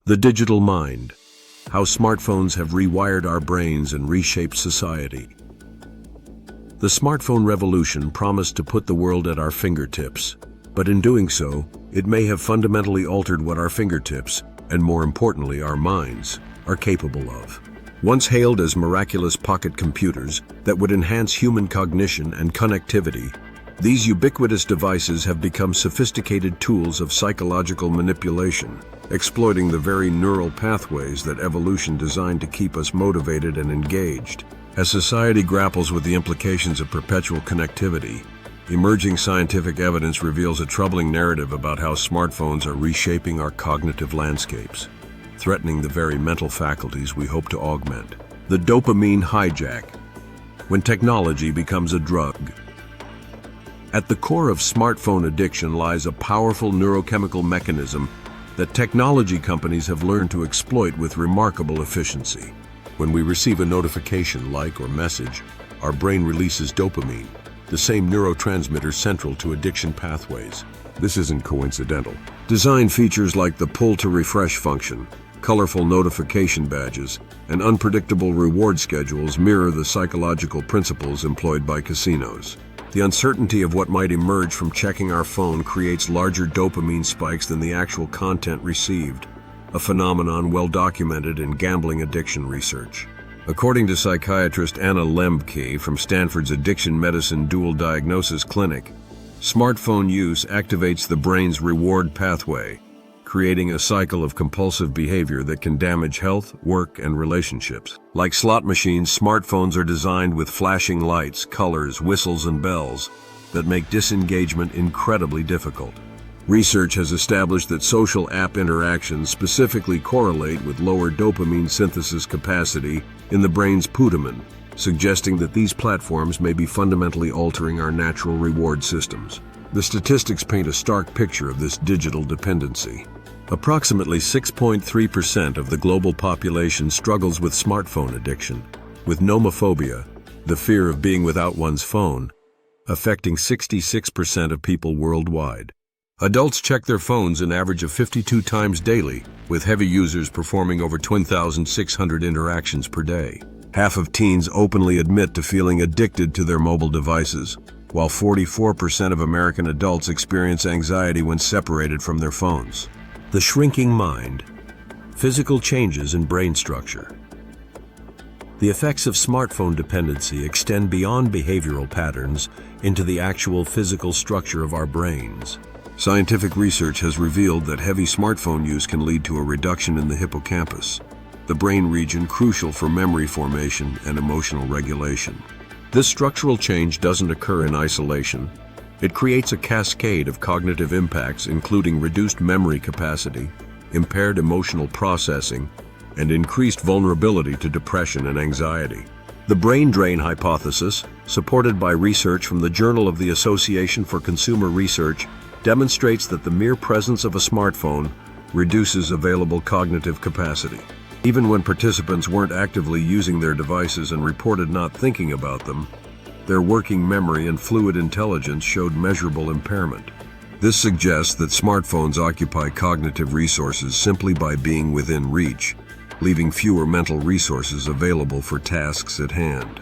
The digital mind. How smartphones have rewired our brains and reshaped society. The smartphone revolution promised to put the world at our fingertips, but in doing so, it may have fundamentally altered what our fingertips, and more importantly our minds, are capable of. Once hailed as miraculous pocket computers that would enhance human cognition and connectivity, these ubiquitous devices have become sophisticated tools of psychological manipulation, exploiting the very neural pathways that evolution designed to keep us motivated and engaged. As society grapples with the implications of perpetual connectivity, emerging scientific evidence reveals a troubling narrative about how smartphones are reshaping our cognitive landscapes, threatening the very mental faculties we hope to augment. The dopamine hijack. When technology becomes a drug. At the core of smartphone addiction lies a powerful neurochemical mechanism that technology companies have learned to exploit with remarkable efficiency. When we receive a notification, like, or message, our brain releases dopamine, the same neurotransmitter central to addiction pathways. This isn't coincidental. Design features like the pull-to-refresh function, colorful notification badges, and unpredictable reward schedules mirror the psychological principles employed by casinos. The uncertainty of what might emerge from checking our phone creates larger dopamine spikes than the actual content received, a phenomenon well documented in gambling addiction research. According to psychiatrist Anna Lembke from Stanford's Addiction Medicine Dual Diagnosis Clinic, smartphone use activates the brain's reward pathway, creating a cycle of compulsive behavior that can damage health, work, and relationships. Like slot machines, smartphones are designed with flashing lights, colors, whistles, and bells that make disengagement incredibly difficult. Research has established that social app interactions specifically correlate with lower dopamine synthesis capacity in the brain's putamen, suggesting that these platforms may be fundamentally altering our natural reward systems. The statistics paint a stark picture of this digital dependency. Approximately 6.3% of the global population struggles with smartphone addiction, with nomophobia, the fear of being without one's phone, affecting 66% of people worldwide. Adults check their phones an average of 52 times daily, with heavy users performing over 10,600 interactions per day. Half of teens openly admit to feeling addicted to their mobile devices, while 44% of American adults experience anxiety when separated from their phones. The shrinking mind. Physical changes in brain structure. The effects of smartphone dependency extend beyond behavioral patterns into the actual physical structure of our brains. Scientific research has revealed that heavy smartphone use can lead to a reduction in the hippocampus, the brain region crucial for memory formation and emotional regulation. This structural change doesn't occur in isolation. It creates a cascade of cognitive impacts, including reduced memory capacity, impaired emotional processing, and increased vulnerability to depression and anxiety. The brain drain hypothesis, supported by research from the Journal of the Association for Consumer Research, demonstrates that the mere presence of a smartphone reduces available cognitive capacity. Even when participants weren't actively using their devices and reported not thinking about them, their working memory and fluid intelligence showed measurable impairment. This suggests that smartphones occupy cognitive resources simply by being within reach, leaving fewer mental resources available for tasks at hand.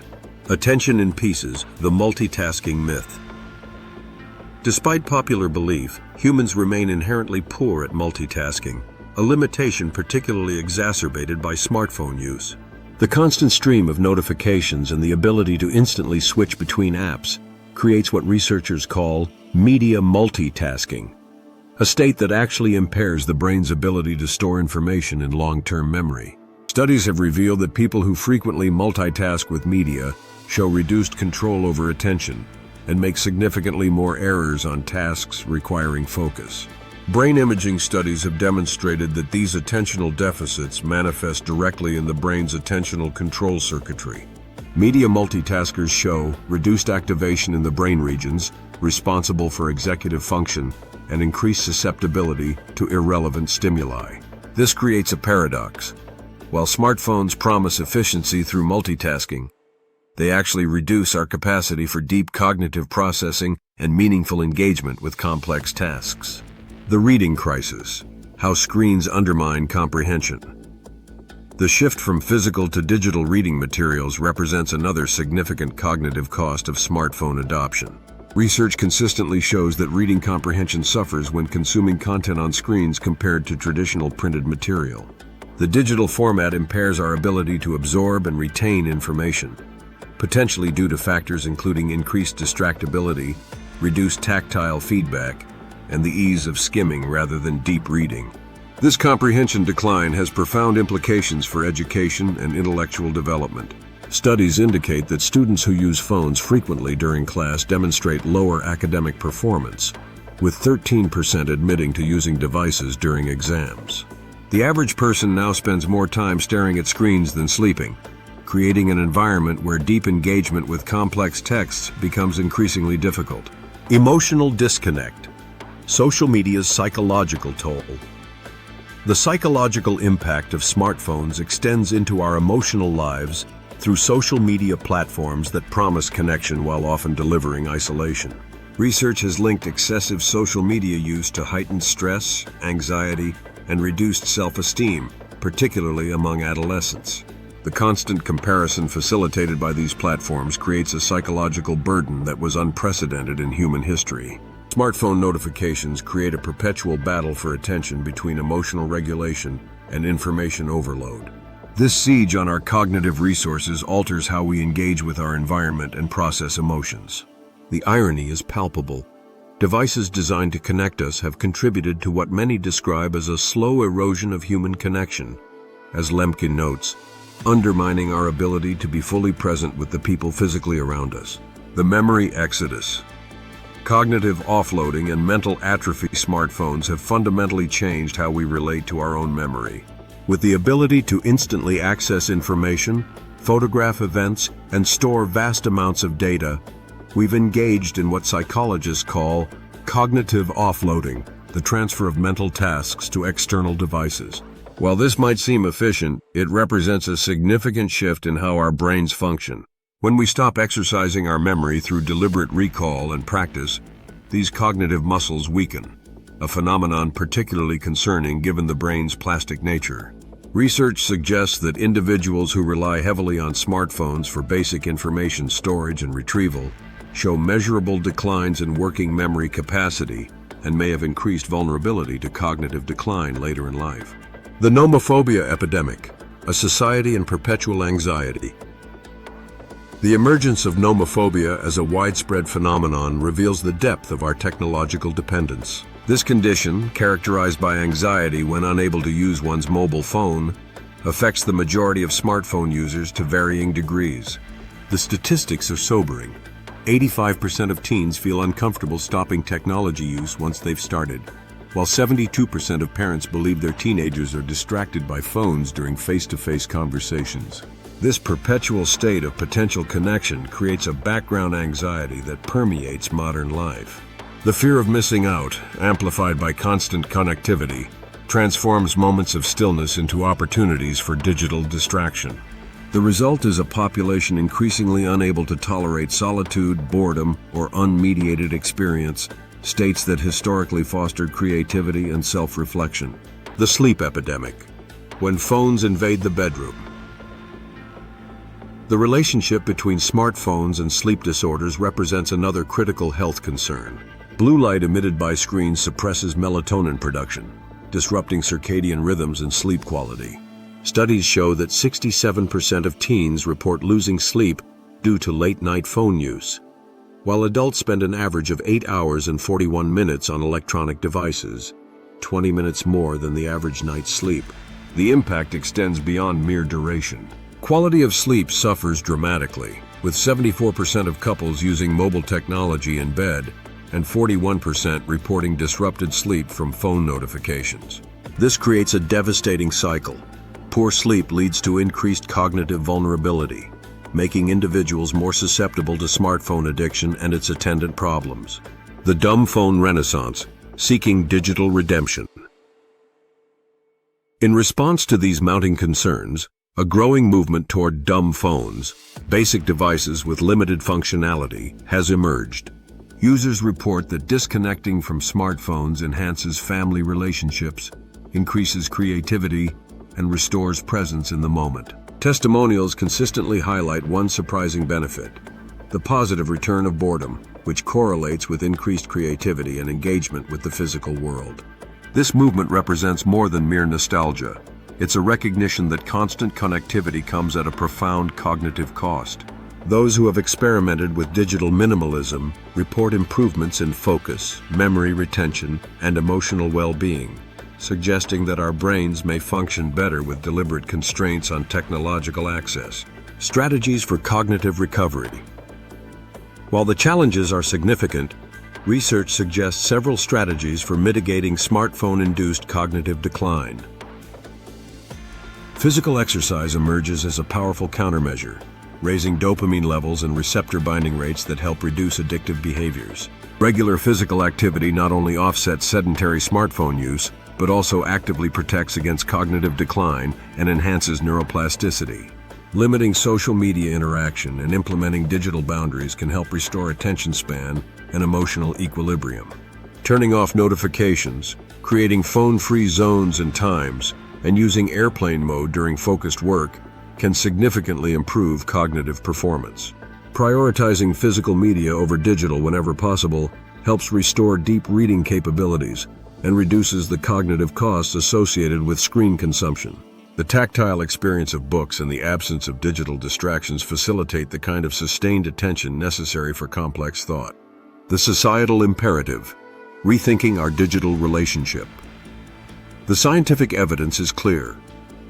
Attention in pieces, the multitasking myth. Despite popular belief, humans remain inherently poor at multitasking, a limitation particularly exacerbated by smartphone use. The constant stream of notifications and the ability to instantly switch between apps creates what researchers call media multitasking, a state that actually impairs the brain's ability to store information in long-term memory. Studies have revealed that people who frequently multitask with media show reduced control over attention and make significantly more errors on tasks requiring focus. Brain imaging studies have demonstrated that these attentional deficits manifest directly in the brain's attentional control circuitry. Media multitaskers show reduced activation in the brain regions responsible for executive function and increased susceptibility to irrelevant stimuli. This creates a paradox. While smartphones promise efficiency through multitasking, they actually reduce our capacity for deep cognitive processing and meaningful engagement with complex tasks. The reading crisis. How screens undermine comprehension. The shift from physical to digital reading materials represents another significant cognitive cost of smartphone adoption. Research consistently shows that reading comprehension suffers when consuming content on screens compared to traditional printed material. The digital format impairs our ability to absorb and retain information, potentially due to factors including increased distractibility, reduced tactile feedback, and the ease of skimming rather than deep reading. This comprehension decline has profound implications for education and intellectual development. Studies indicate that students who use phones frequently during class demonstrate lower academic performance, with 13% admitting to using devices during exams. The average person now spends more time staring at screens than sleeping, creating an environment where deep engagement with complex texts becomes increasingly difficult. Emotional disconnect. Social media's psychological toll. The psychological impact of smartphones extends into our emotional lives through social media platforms that promise connection while often delivering isolation. Research has linked excessive social media use to heightened stress, anxiety, and reduced self-esteem, particularly among adolescents. The constant comparison facilitated by these platforms creates a psychological burden that was unprecedented in human history. Smartphone notifications create a perpetual battle for attention between emotional regulation and information overload. This siege on our cognitive resources alters how we engage with our environment and process emotions. The irony is palpable. Devices designed to connect us have contributed to what many describe as a slow erosion of human connection, as Lemkin notes, undermining our ability to be fully present with the people physically around us. The memory exodus. Cognitive offloading and mental atrophy. Smartphones have fundamentally changed how we relate to our own memory. With the ability to instantly access information, photograph events, and store vast amounts of data, we've engaged in what psychologists call cognitive offloading, the transfer of mental tasks to external devices. While this might seem efficient, it represents a significant shift in how our brains function. When we stop exercising our memory through deliberate recall and practice, these cognitive muscles weaken, a phenomenon particularly concerning given the brain's plastic nature. Research suggests that individuals who rely heavily on smartphones for basic information storage and retrieval show measurable declines in working memory capacity and may have increased vulnerability to cognitive decline later in life. The nomophobia epidemic, a society in perpetual anxiety. The emergence of nomophobia as a widespread phenomenon reveals the depth of our technological dependence. This condition, characterized by anxiety when unable to use one's mobile phone, affects the majority of smartphone users to varying degrees. The statistics are sobering. 85% of teens feel uncomfortable stopping technology use once they've started, while 72% of parents believe their teenagers are distracted by phones during face-to-face conversations. This perpetual state of potential connection creates a background anxiety that permeates modern life. The fear of missing out, amplified by constant connectivity, transforms moments of stillness into opportunities for digital distraction. The result is a population increasingly unable to tolerate solitude, boredom, or unmediated experience, states that historically fostered creativity and self-reflection. The sleep epidemic, when phones invade the bedroom. The relationship between smartphones and sleep disorders represents another critical health concern. Blue light emitted by screens suppresses melatonin production, disrupting circadian rhythms and sleep quality. Studies show that 67% of teens report losing sleep due to late-night phone use, while adults spend an average of 8 hours and 41 minutes on electronic devices, 20 minutes more than the average night's sleep. The impact extends beyond mere duration. Quality of sleep suffers dramatically, with 74% of couples using mobile technology in bed and 41% reporting disrupted sleep from phone notifications. This creates a devastating cycle. Poor sleep leads to increased cognitive vulnerability, making individuals more susceptible to smartphone addiction and its attendant problems. The dumb phone renaissance, seeking digital redemption. In response to these mounting concerns, a growing movement toward dumb phones, basic devices with limited functionality, has emerged. Users report that disconnecting from smartphones enhances family relationships, increases creativity, and restores presence in the moment. Testimonials consistently highlight one surprising benefit: the positive return of boredom, which correlates with increased creativity and engagement with the physical world. This movement represents more than mere nostalgia. It's a recognition that constant connectivity comes at a profound cognitive cost. Those who have experimented with digital minimalism report improvements in focus, memory retention, and emotional well-being, suggesting that our brains may function better with deliberate constraints on technological access. Strategies for cognitive recovery. While the challenges are significant, research suggests several strategies for mitigating smartphone-induced cognitive decline. Physical exercise emerges as a powerful countermeasure, raising dopamine levels and receptor binding rates that help reduce addictive behaviors. Regular physical activity not only offsets sedentary smartphone use, but also actively protects against cognitive decline and enhances neuroplasticity. Limiting social media interaction and implementing digital boundaries can help restore attention span and emotional equilibrium. Turning off notifications, creating phone-free zones and times, and using airplane mode during focused work can significantly improve cognitive performance. Prioritizing physical media over digital whenever possible helps restore deep reading capabilities and reduces the cognitive costs associated with screen consumption. The tactile experience of books and the absence of digital distractions facilitate the kind of sustained attention necessary for complex thought. The societal imperative: rethinking our digital relationship. The scientific evidence is clear.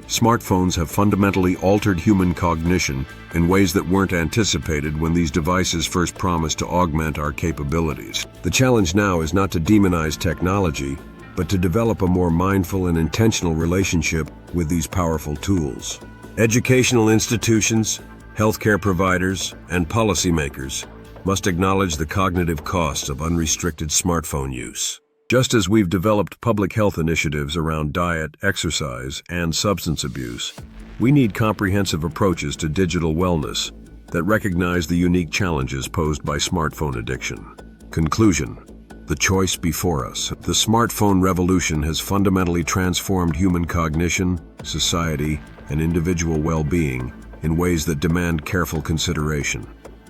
Smartphones have fundamentally altered human cognition in ways that weren't anticipated when these devices first promised to augment our capabilities. The challenge now is not to demonize technology, but to develop a more mindful and intentional relationship with these powerful tools. Educational institutions, healthcare providers, and policymakers must acknowledge the cognitive costs of unrestricted smartphone use. Just as we've developed public health initiatives around diet, exercise, and substance abuse, we need comprehensive approaches to digital wellness that recognize the unique challenges posed by smartphone addiction. Conclusion: the choice before us. The smartphone revolution has fundamentally transformed human cognition, society, and individual well-being in ways that demand careful consideration.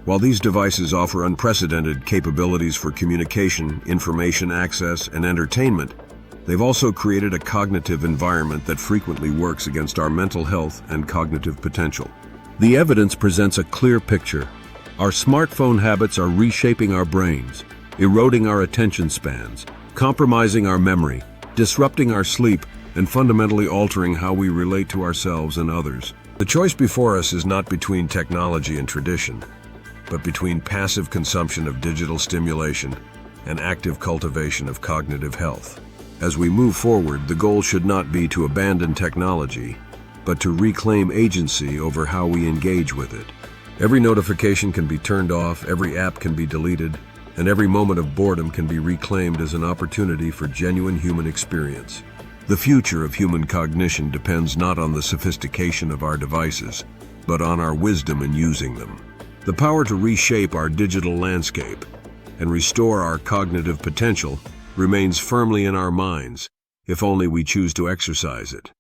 While these devices offer unprecedented capabilities for communication, information access, and entertainment, they've also created a cognitive environment that frequently works against our mental health and cognitive potential. The evidence presents a clear picture. Our smartphone habits are reshaping our brains, eroding our attention spans, compromising our memory, disrupting our sleep, and fundamentally altering how we relate to ourselves and others. The choice before us is not between technology and tradition, but between passive consumption of digital stimulation and active cultivation of cognitive health. As we move forward, the goal should not be to abandon technology, but to reclaim agency over how we engage with it. Every notification can be turned off, every app can be deleted, and every moment of boredom can be reclaimed as an opportunity for genuine human experience. The future of human cognition depends not on the sophistication of our devices, but on our wisdom in using them. The power to reshape our digital landscape and restore our cognitive potential remains firmly in our minds, if only we choose to exercise it.